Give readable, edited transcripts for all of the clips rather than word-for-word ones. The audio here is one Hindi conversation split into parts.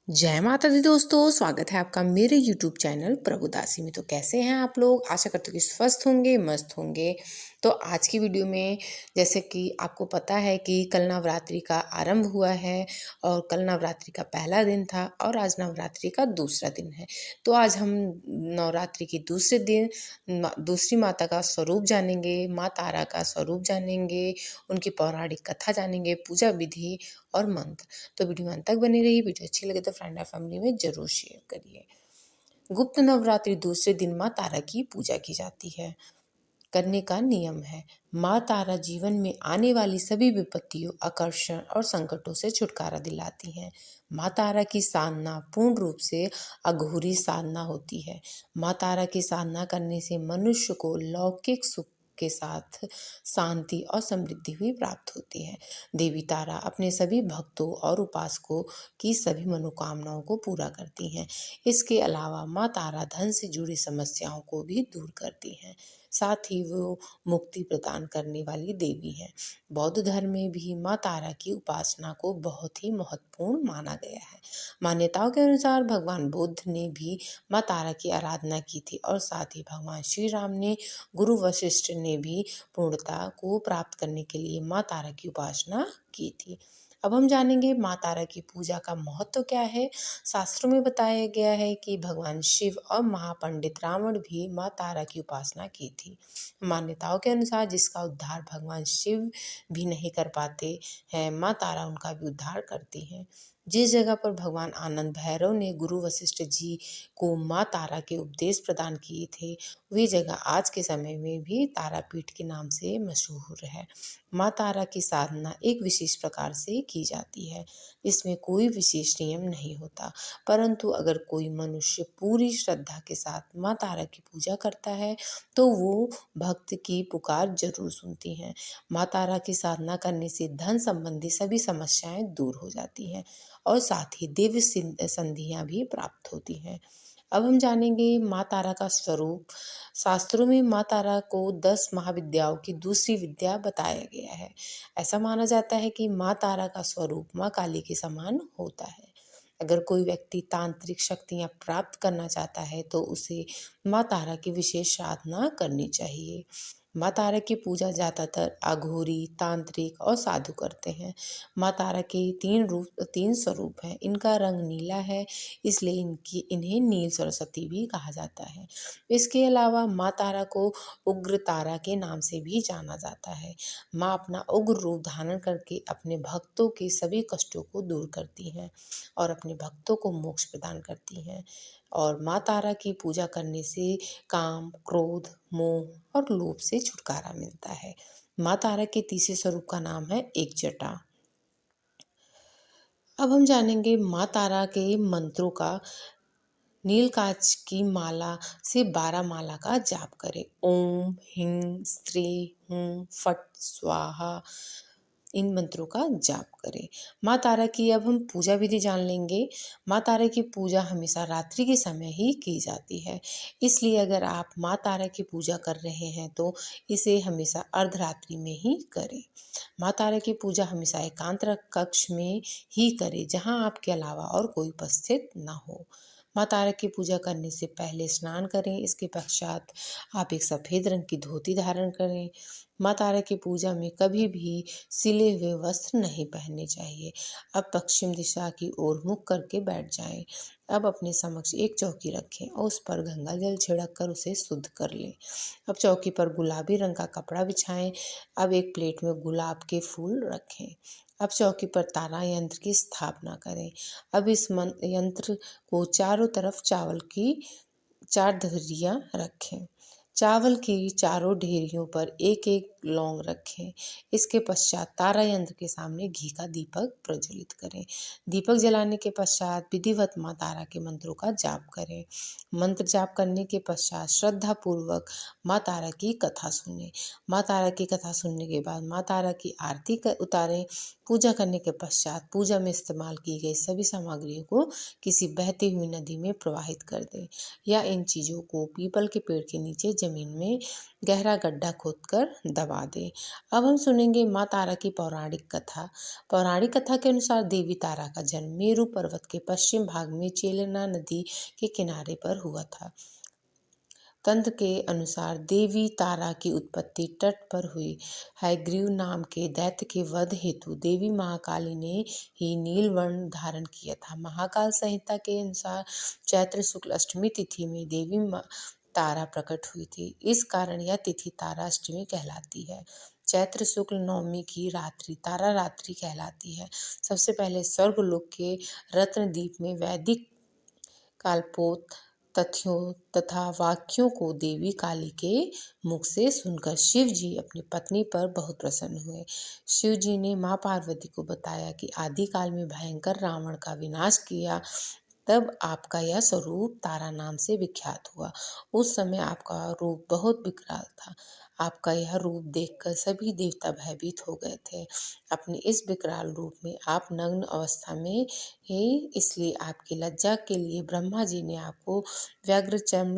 जय माता दी दोस्तों, स्वागत है आपका मेरे YouTube चैनल प्रभुदासी में। तो कैसे हैं आप लोग? आशा करती हूँ कि स्वस्थ होंगे, मस्त होंगे। तो आज की वीडियो में जैसे कि आपको पता है कि कल नवरात्रि का आरंभ हुआ है और कल नवरात्रि का पहला दिन था और आज नवरात्रि का दूसरा दिन है। तो आज हम नवरात्रि के दूसरे दिन दूसरी माता का स्वरूप जानेंगे, माँ तारा का स्वरूप जानेंगे, उनकी पौराणिक कथा जानेंगे, पूजा विधि और मंत्र। तो वीडियो अंत तक बनी रही। वीडियो अच्छी लगे तो फ्रेंड और फैमिली में जरूर शेयर करिए। गुप्त नवरात्रि दूसरे दिन माँ तारा की पूजा की जाती है। करने का नियम है, माँ तारा जीवन में आने वाली सभी विपत्तियों, आकर्षण और संकटों से छुटकारा दिलाती हैं। माँ तारा की साधना पूर्ण रूप से अघोरी साधना होती है। माँ तारा की साधना करने से मनुष्य को लौकिक सुख के साथ शांति और समृद्धि भी प्राप्त होती है। देवी तारा अपने सभी भक्तों और उपासकों की सभी मनोकामनाओं को पूरा करती हैं। इसके अलावा माँ तारा धन से जुड़ी समस्याओं को भी दूर करती हैं। साथ ही वो मुक्ति प्रदान करने वाली देवी हैं। बौद्ध धर्म में भी माँ तारा की उपासना को बहुत ही महत्वपूर्ण माना गया है। मान्यताओं के अनुसार भगवान बुद्ध ने भी माँ तारा की आराधना की थी और साथ ही भगवान श्री राम ने, गुरु वशिष्ठ ने भी पूर्णता को प्राप्त करने के लिए माँ तारा की उपासना की थी। अब हम जानेंगे माँ तारा की पूजा का महत्व क्या है। शास्त्रों में बताया गया है कि भगवान शिव और महापंडित रावण भी माँ तारा की उपासना की थी। मान्यताओं के अनुसार जिसका उद्धार भगवान शिव भी नहीं कर पाते हैं, माँ तारा उनका भी उद्धार करती हैं। जिस जगह पर भगवान आनंद भैरव ने गुरु वशिष्ठ जी को माँ तारा के उपदेश प्रदान किए थे, वे जगह आज के समय में भी तारापीठ के नाम से मशहूर है। माँ तारा की साधना एक विशेष प्रकार से की जाती है। इसमें कोई विशेष नियम नहीं होता, परंतु अगर कोई मनुष्य पूरी श्रद्धा के साथ माँ तारा की पूजा करता है तो वो भक्त की पुकार जरूर सुनती हैं। माँ तारा की साधना करने से धन संबंधी सभी समस्याएं दूर हो जाती हैं और साथ ही दिव्य संधियां भी प्राप्त होती हैं। अब हम जानेंगे माँ तारा का स्वरूप। शास्त्रों में माँ तारा को 10 महाविद्याओं की दूसरी विद्या बताया गया है। ऐसा माना जाता है कि माँ तारा का स्वरूप माँ काली के समान होता है। अगर कोई व्यक्ति तांत्रिक शक्तियाँ प्राप्त करना चाहता है तो उसे माँ तारा की विशेष साधना करनी चाहिए। माँ तारा की पूजा ज़्यादातर अघोरी, तांत्रिक और साधु करते हैं। माँ तारा के तीन स्वरूप हैं। इनका रंग नीला है, इसलिए इन्हें नील सरस्वती भी कहा जाता है। इसके अलावा माँ तारा को उग्र तारा के नाम से भी जाना जाता है। माँ अपना उग्र रूप धारण करके अपने भक्तों के सभी कष्टों को दूर करती हैं और अपने भक्तों को मोक्ष प्रदान करती हैं। और माँ तारा की पूजा करने से काम, क्रोध, मोह और लोभ से छुटकारा मिलता है। माँ तारा के तीसरे स्वरूप का नाम है एकजटा। अब हम जानेंगे माँ तारा के मंत्रों का। नीलकांच की माला से 12 माला का जाप करें। ओम ह्रीं श्रीं हूं फट स्वाहा, इन मंत्रों का जाप करें। माँ तारा की अब हम पूजा विधि जान लेंगे। माँ तारा की पूजा हमेशा रात्रि के समय ही की जाती है, इसलिए अगर आप माँ तारा की पूजा कर रहे हैं तो इसे हमेशा अर्धरात्रि में ही करें। माँ तारा की पूजा हमेशा एकांत कक्ष में ही करें जहाँ आपके अलावा और कोई उपस्थित न हो। माँ तारा की पूजा करने से पहले स्नान करें। इसके पश्चात आप एक सफ़ेद रंग की धोती धारण करें। माँ तारा की पूजा में कभी भी सिले हुए वस्त्र नहीं पहनने चाहिए। अब पश्चिम दिशा की ओर मुख करके बैठ जाएं। अब अपने समक्ष एक चौकी रखें और उस पर गंगा जल छिड़क कर उसे शुद्ध कर लें। अब चौकी पर गुलाबी रंग का कपड़ा बिछाएं। अब एक प्लेट में गुलाब के फूल रखें। अब चौकी पर तारा यंत्र की स्थापना करें। अब इस यंत्र को चारों तरफ चावल की 4 ढेरियाँ रखें। चावल की चारों ढेरियों पर एक एक लौंग रखें। इसके पश्चात तारा यंत्र के सामने घी का दीपक प्रज्वलित करें। दीपक जलाने के पश्चात विधिवत माँ तारा के मंत्रों का जाप करें। मंत्र जाप करने के पश्चात श्रद्धा पूर्वक माँ तारा की कथा सुनें। माँ तारा की कथा सुनने के बाद माँ तारा की आरती उतारें। पूजा करने के पश्चात पूजा में इस्तेमाल की गई सभी सामग्रियों को किसी बहती हुई नदी में प्रवाहित कर दें या इन चीज़ों को पीपल के पेड़ के नीचे जमीन में गहरा गड्ढा खोदकर दबा दबा दे। अब हम सुनेंगे माँ तारा की पौराणिक कथा। पौराणिक कथा के अनुसार देवी तारा का जन्म मेरु पर्वत के पश्चिम भाग में चेलना नदी के किनारे पर हुआ था। तंत्र के अनुसार देवी तारा की उत्पत्ति तट पर हुई। हयग्रीव नाम के दैत्य के वध हेतु देवी महाकाली ने ही नील वर्ण धारण किया था। महाकाल संहिता के अनुसार चैत्र शुक्ल अष्टमी तिथि में देवी तारा प्रकट हुई थी। इस कारण यह तिथि तारा अष्टमी कहलाती है। चैत्र शुक्ल नवमी की रात्रि तारा रात्रि कहलाती है। सबसे पहले स्वर्गलोक के रत्नदीप में वैदिक कालपोत तथ्यों तथा वाक्यों को देवी काली के मुख से सुनकर शिव जी अपनी पत्नी पर बहुत प्रसन्न हुए। शिव जी ने माँ पार्वती को बताया कि आदिकाल में भयंकर रावण का विनाश किया, तब आपका यह स्वरूप तारा नाम से विख्यात हुआ। उस समय आपका रूप बहुत विकराल था। आपका यह रूप देखकर सभी देवता भयभीत हो गए थे। अपने इस विकराल रूप में आप नग्न अवस्था में ही, इसलिए आपकी लज्जा के लिए ब्रह्मा जी ने आपको व्याघ्र चर्म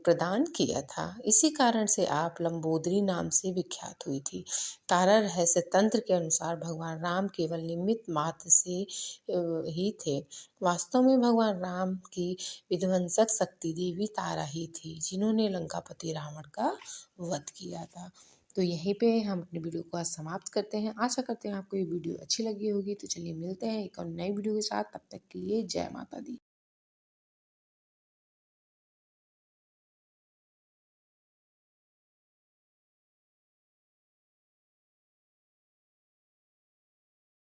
प्रदान किया था। इसी कारण से आप लंबोदरी नाम से विख्यात हुई थी। तारा रहस्य तंत्र के अनुसार भगवान राम केवल निमित्त मात्र से ही थे। वास्तव में भगवान राम की विध्वंसक शक्ति देवी तारा ही थी, जिन्होंने लंकापति रावण का वध किया था। तो यहीं पे हम अपनी वीडियो को आज समाप्त करते हैं। आशा करते हैं आपको ये वीडियो अच्छी लगी होगी। तो चलिए मिलते हैं एक और नई वीडियो के साथ। तब तक के लिए जय माता दी।